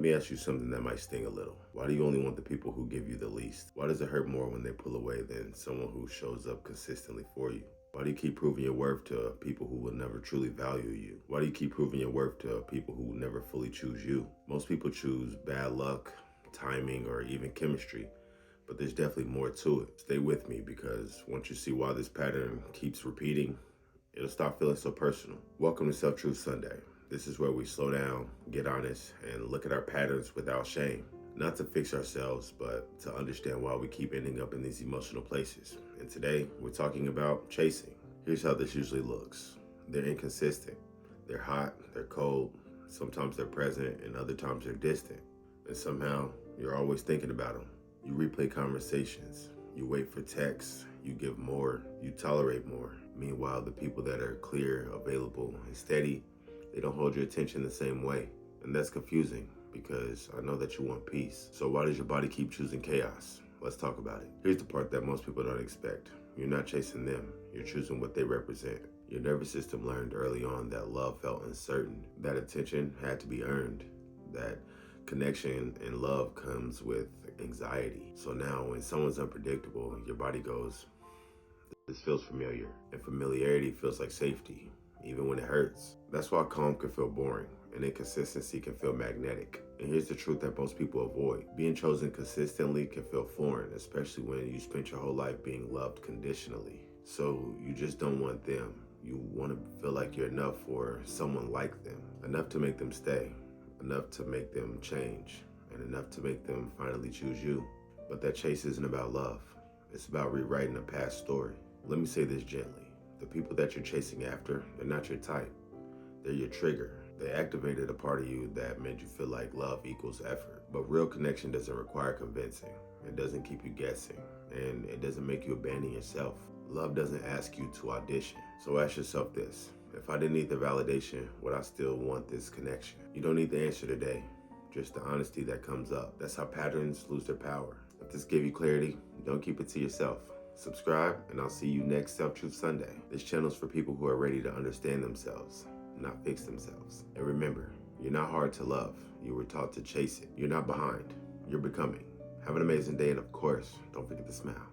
Let me ask you something that might sting a little. Why do you only want the people who give you the least? Why does it hurt more when they pull away than someone who shows up consistently for you? Why do you keep proving your worth to people who will never truly value you? Why do you keep proving your worth to people who will never fully choose you? Most people choose bad luck, timing, or even chemistry, but there's definitely more to it. Stay with me, because once you see why this pattern keeps repeating, it'll stop feeling so personal. Welcome to Self-Truth Sunday. This is where we slow down, get honest, and look at our patterns without shame. Not to fix ourselves, but to understand why we keep ending up in these emotional places. And today, we're talking about chasing. Here's how this usually looks. They're inconsistent. They're hot, they're cold, sometimes they're present, and other times they're distant. And somehow, you're always thinking about them. You replay conversations. You wait for texts. You give more. You tolerate more. Meanwhile, the people that are clear, available, and steady, they don't hold your attention the same way. And that's confusing, because I know that you want peace. So why does your body keep choosing chaos? Let's talk about it. Here's the part that most people don't expect. You're not chasing them. You're choosing what they represent. Your nervous system learned early on that love felt uncertain, that attention had to be earned, that connection and love comes with anxiety. So now when someone's unpredictable, your body goes, this feels familiar. And familiarity feels like safety, even when it hurts. That's why calm can feel boring and inconsistency can feel magnetic. And here's the truth that most people avoid. Being chosen consistently can feel foreign, especially when you spent your whole life being loved conditionally. So you just don't want them. You want to feel like you're enough for someone like them, enough to make them stay, enough to make them change, and enough to make them finally choose you. But that chase isn't about love. It's about rewriting a past story. Let me say this gently. The people that you're chasing after, they're not your type. They're your trigger. They activated a part of you that made you feel like love equals effort. But real connection doesn't require convincing. It doesn't keep you guessing. And it doesn't make you abandon yourself. Love doesn't ask you to audition. So ask yourself this. If I didn't need the validation, would I still want this connection? You don't need the answer today. Just the honesty that comes up. That's how patterns lose their power. If this gave you clarity, don't keep it to yourself. Subscribe, and I'll see you next Self-Truth Sunday. This channel's for people who are ready to understand themselves, not fix themselves. And remember, you're not hard to love. You were taught to chase it. You're not behind. You're becoming. Have an amazing day, and of course, don't forget to smile.